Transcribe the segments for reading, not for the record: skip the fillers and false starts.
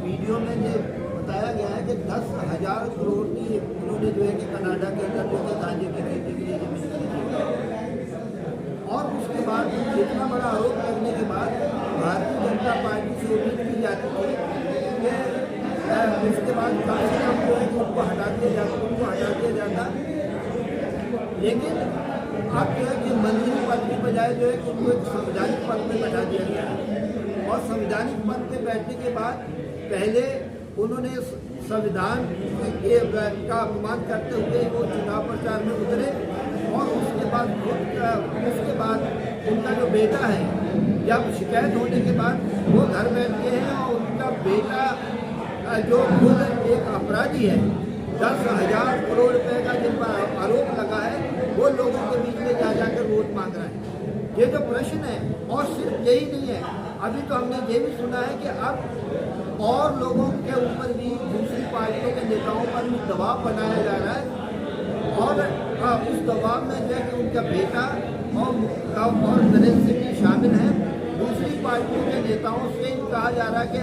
Video में जो बताया गया है कि 10,000 करोड़ की उन्होंने जो है कि कनाडा के अंदर जो है गांजे की खेती के लिए जमीन खरीदी और उसके बाद इतना बड़ा आरोप करने के बाद भारतीय जनता पार्टी से उम्मीद की जाती थी कि उसके बाद कम से कम जो है कि उनको हटा दिया जाता लेकिन अब जो है कि मंत्री पद की बजाय जो है कि उनको एक संवैधानिक पद में बैठा दिया गया है और संवैधानिक पद में बैठने के बाद पहले उन्होंने संविधान का अपमान करते हुए वो चुनाव प्रचार में उतरे और उसके बाद उनका जो बेटा है जब शिकायत होने के बाद वो घर बैठ गए हैं और उनका बेटा जो खुद एक अपराधी है 10,000 करोड़ रुपए का जिन पर आरोप लगा है वो लोगों के बीच में जा जाकर वोट मांग रहा है। ये जो प्रश्न है और सिर्फ यही नहीं है, अभी तो हमने ये भी सुना है कि अब और लोगों के ऊपर भी दूसरी पार्टियों के नेताओं पर भी दबाव बनाया जा रहा है और उस दबाव में जो है कि उनका बेटा और नरेंद्र सिंह जी शामिल हैं। दूसरी पार्टियों के नेताओं से कहा जा रहा है कि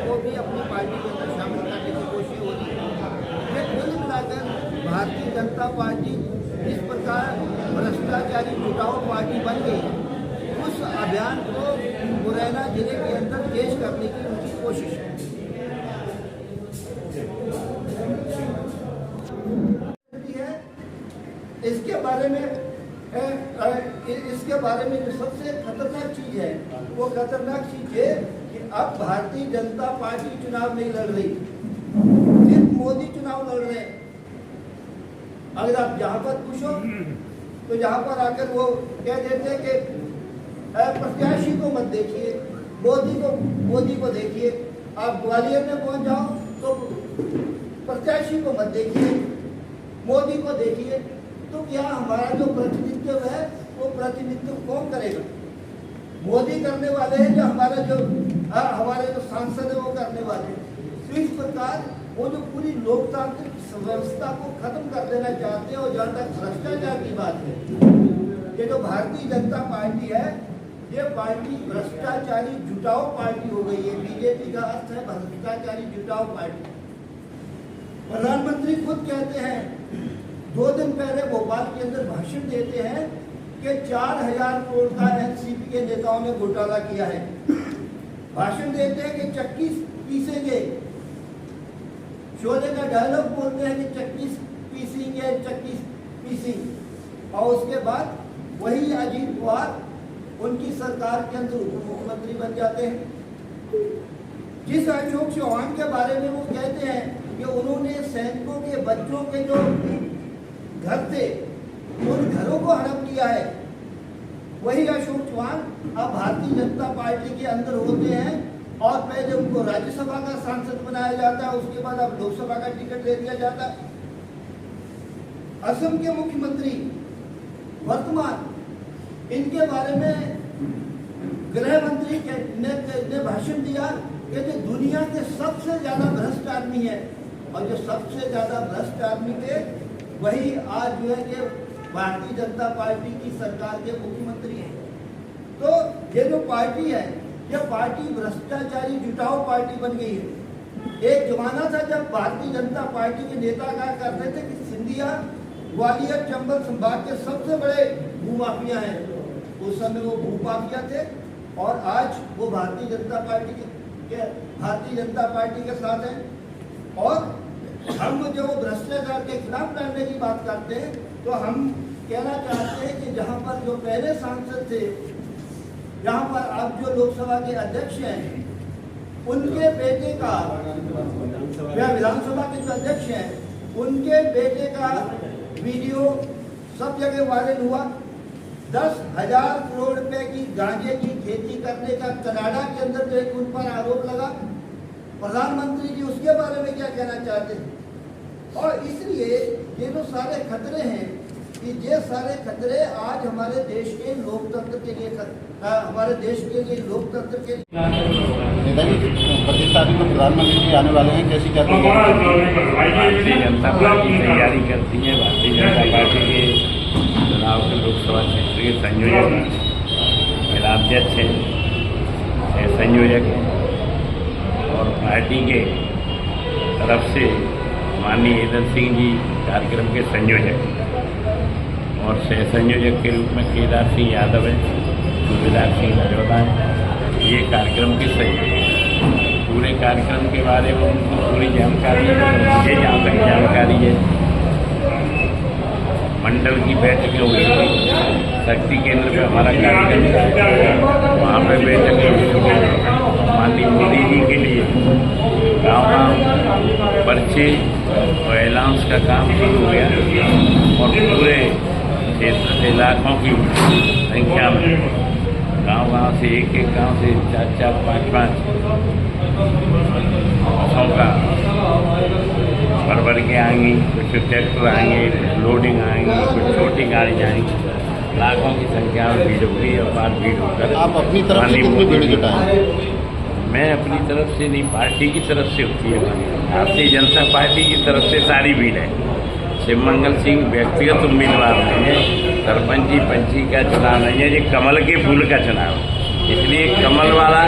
वो भी अपनी पार्टी के अंदर शामिल करने की कोशिश हो रही है। ये कुल मिलाकर भारतीय जनता पार्टी इस प्रकार भ्रष्टाचारी जुटाऊ पार्टी बन गई, उस अभियान को मुरैना जिले के अंदर पेश करने की उनकी कोशिश है। इसके बारे में जो सबसे खतरनाक चीज है वो खतरनाक चीज है कि अब भारतीय जनता पार्टी चुनाव नहीं लड़ रही, सिर्फ मोदी चुनाव लड़ रहे हैं। अगर आप जहां पर पूछो तो जहां पर आकर वो कह देते हैं कि प्रत्याशी को मत देखिए, मोदी को देखिए। आप ग्वालियर में पहुंच जाओ तो प्रत्याशी को मत देखिए, मोदी को देखिए। तो क्या हमारा जो प्रतिनिधित्व है वो प्रतिनिधित्व कौन करेगा? मोदी करने वाले हैं या हमारे जो सांसद है वो करने वाले हैं। तो इस प्रकार वो जो पूरी लोकतांत्रिक व्यवस्था को खत्म कर देना चाहते हैं। और जहाँ तक भ्रष्टाचार की बात है, ये जो भारतीय जनता पार्टी है ये पार्टी भ्रष्टाचारी जुटाऊ पार्टी हो गई है। बीजेपी का अर्थ है भ्रष्टाचारी जुटाऊ पार्टी। प्रधानमंत्री खुद कहते हैं, 2 दिन पहले भोपाल के अंदर भाषण देते हैं कि 4,000 करोड़ का एनसीपी के नेताओं ने घोटाला किया है। भाषण देते हैं कि चक्की पीसेंगे, शोले का डायलॉग बोलते हैं कि चक्की पीसेंगे, चक्की पीसेंगे। और उसके बाद वही अजीत पवार उनकी सरकार के अंदर उप मुख्यमंत्री बन जाते हैं। जिस अशोक चौहान के बारे में वो कहते हैं कि उन्होंने सैनिकों के बच्चों के जो घर थे उन घरों को हड़प किया है, वही अशोक चौहान अब भारतीय जनता पार्टी के अंदर होते हैं और पहले उनको राज्यसभा का सांसद बनाया जाता है, उसके बाद अब लोकसभा का टिकट दे दिया जाता है। असम के मुख्यमंत्री वर्तमान, इनके बारे में गृह मंत्री ने भाषण दिया कि जो दुनिया के सबसे ज्यादा भ्रष्ट आदमी है और जो सबसे ज्यादा भ्रष्ट आदमी थे वही आज जो है कि भारतीय जनता पार्टी की सरकार के मुख्यमंत्री हैं। तो ये जो पार्टी है यह पार्टी भ्रष्टाचारी जुटाऊ पार्टी बन गई है। एक जमाना था जब भारतीय जनता पार्टी के नेता कहा करते थे कि सिंधिया ग्वालियर चंबल संभाग के सबसे बड़े भूमाफिया हैं। उस समय वो भूमाफिया थे और आज वो भारतीय जनता पार्टी के साथ हैं। और हम जो भ्रष्टाचार के खिलाफ लड़ने की बात करते हैं तो हम कहना चाहते हैं कि जहां पर जो पहले सांसद थे, जहां पर अब जो लोकसभा के अध्यक्ष हैं, उनके बेटे का या विधानसभा के जो अध्यक्ष हैं उनके बेटे का वीडियो सब जगह वायरल हुआ। 10,000 करोड़ रुपए की गांजे की खेती करने का कनाडा के अंदर जो एक उन पर आरोप लगा प्रधानमंत्री जी उसके बारे में क्या कहना चाहते हैं। और इसलिए ये जो सारे खतरे हैं कि ये सारे खतरे आज हमारे देश के लोकतंत्र के लिए हमारे देश के लिए लोकतंत्र के लिए। नेताजी 25 तारीख को प्रधानमंत्री जी आने वाले हैं, कैसी क्या भारतीय जनता पार्टी तैयारी करती है। भारतीय जनता पार्टी के चुनाव के लोकसभा क्षेत्र के संयोजक जिलाध्यक्ष हैं, संयोजक हैं और पार्टी के तरफ से माननीय ईदन सिंह जी कार्यक्रम के संयोजक और सह संयोजक के रूप में केदार सिंह यादव है, सूबेदार सिंह नजौदा है। ये कार्यक्रम के संयोजक पूरे कार्यक्रम के बारे में उनको पूरी जानकारी है। मुझे जहाँ तक जानकारी है, मंडल की बैठकें हुई थी, शक्ति केंद्र पे हमारा कार्यक्रम था, वहाँ पे बैठकें हुई। माननीय मोदी जी के लिए गाँव पर्चे और अलाउंस का काम शुरू हो गया और पूरे क्षेत्र से लाखों की संख्या में गांव से एक गांव से 4-4, 5-5 बसों का भर के आएंगी, कुछ ट्रैक्टर आएंगे, कुछ लोडिंग आएंगी, कुछ छोटी गाड़ी जाएंगी। लाखों की संख्या में भीड़ होगी और बार भीड़ होकर आप अपनी तरफ से कितनी भीड़ जुटाएं? मैं अपनी तरफ से नहीं, पार्टी की तरफ से होती है। भारतीय जनता पार्टी की तरफ से सारी भीड़ है। शिवमंगल सिंह व्यक्तिगत उम्मीदवार नहीं है, सरपंची पंची का चुनाव नहीं है, ये कमल के फूल का चुनाव है। इसलिए कमल वाला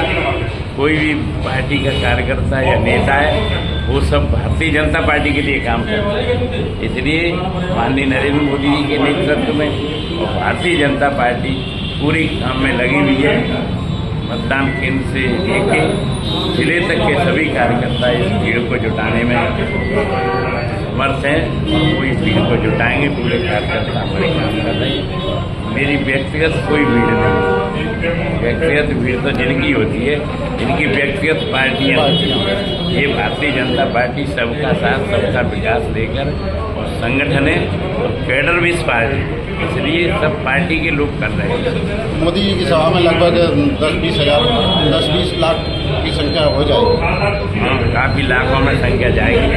कोई भी पार्टी का कार्यकर्ता या नेता है, वो सब भारतीय जनता पार्टी के लिए काम करता है। इसलिए माननीय नरेंद्र मोदी जी के नेतृत्व में और भारतीय जनता पार्टी पूरी काम में लगी हुई है। मतदान केंद्र से लेके जिले तक के सभी कार्यकर्ता इस भीड़ को जुटाने में समर्थ हैं और वो इस भीड़ को जुटाएंगे। पूरे कार्यकर्ता हमारे काम कर रहे हैं। मेरी व्यक्तिगत कोई भीड़ नहीं, व्यक्तिगत भीड़ तो जिनकी होती है, जिनकी व्यक्तिगत पार्टियाँ होती हैं। ये भारतीय जनता पार्टी सबका साथ सबका विकास लेकर और संगठन है और कैडर भी पार्टी, इसलिए सब पार्टी के लोग कर रहे हैं। मोदी जी की सभा में लगभग 10-20 लाख की संख्या हो जाएगी। हाँ, काफ़ी लाखों में संख्या जाएगी।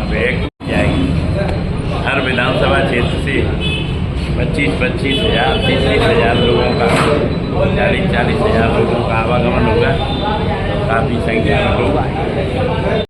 अब एक जाएगी। हर विधानसभा क्षेत्र से 25-25 हज़ार, 30-30 हज़ार लोगों का, 40-40 हज़ार लोगों का आवागमन होगा। काफ़ी संख्या में लोग आएंगे।